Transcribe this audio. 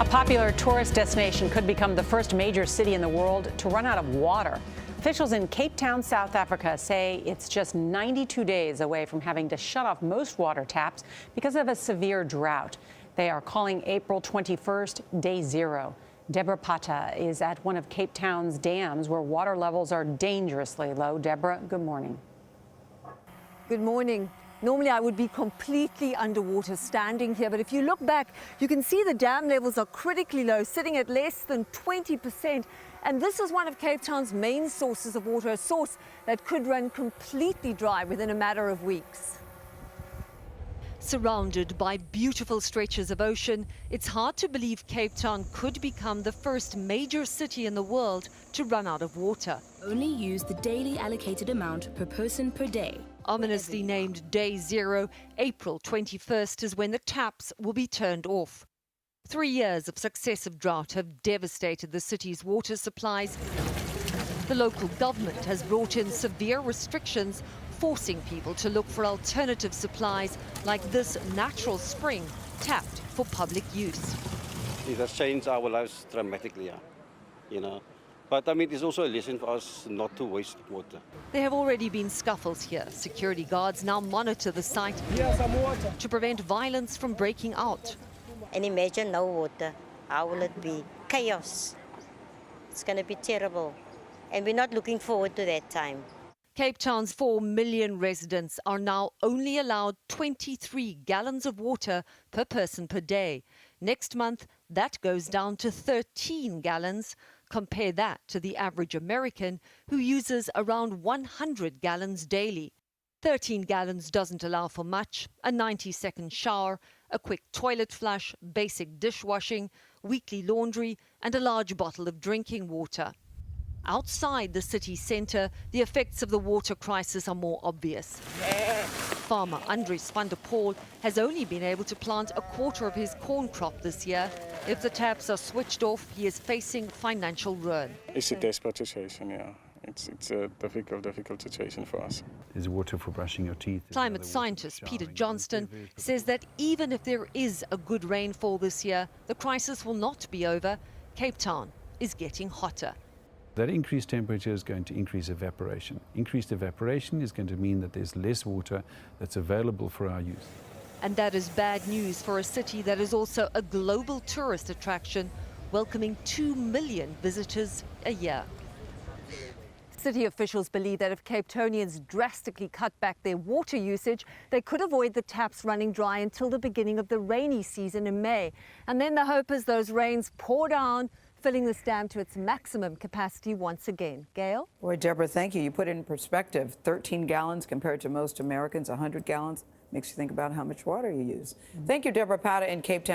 A popular tourist destination could become the first major city in the world to run out of water. Officials in Cape Town, South Africa say it's just 92 days away from having to shut off most water taps because of a severe drought. They are calling April 21st day zero. Deborah Pata is at one of Cape Town's dams where water levels are dangerously low. Deborah, good morning. Good morning. Normally I would be completely underwater standing here, but if you look back, you can see the dam levels are critically low, sitting at less than 20%. And this is one of Cape Town's main sources of water, a source that could run completely dry within a matter of weeks. Surrounded by beautiful stretches of ocean, it's hard to believe Cape Town could become the first major city in the world to run out of water. Only use the daily allocated amount per person per day. Ominously named Day Zero, April 21st is when the taps will be turned off. 3 years of successive drought have devastated the city's water supplies. The local government has brought in severe restrictions, forcing people to look for alternative supplies like this natural spring tapped for public use. It has changed our lives dramatically, But I mean, it's also a lesson for us not to waste water. There have already been scuffles here. Security guards now monitor the site to prevent violence from breaking out. And imagine no water. How will it be? Chaos. It's going to be terrible. And we're not looking forward to that time. Cape Town's 4 million residents are now only allowed 23 gallons of water per person per day. Next month, that goes down to 13 gallons. Compare that to the average American, who uses around 100 gallons daily. 13 gallons doesn't allow for much: a 90-second shower, a quick toilet flush, basic dishwashing, weekly laundry, and a large bottle of drinking water. Outside the city centre, the effects of the water crisis are more obvious. Farmer Andries van der Paul has only been able to plant a quarter of his corn crop this year. If the taps are switched off, he is facing financial ruin. It's a desperate situation, yeah. It's a difficult situation for us. There's water for brushing your teeth. Climate scientist Peter Johnston says that even if there is a good rainfall this year, the crisis will not be over. Cape Town is getting hotter. That increased temperature is going to increase evaporation. Increased evaporation is going to mean that there's less water that's available for our use. And that is bad news for a city that is also a global tourist attraction, welcoming 2 million visitors a year. City officials believe that if Cape Townians drastically cut back their water usage, they could avoid the taps running dry until the beginning of the rainy season in May. And then the hope is those rains pour down, filling this dam to its maximum capacity once again. Gail? Boy, Deborah, thank you. You put it in perspective. 13 gallons compared to most Americans, 100 gallons. Makes you think about how much water you use. Thank you, Deborah Pata in Cape Town.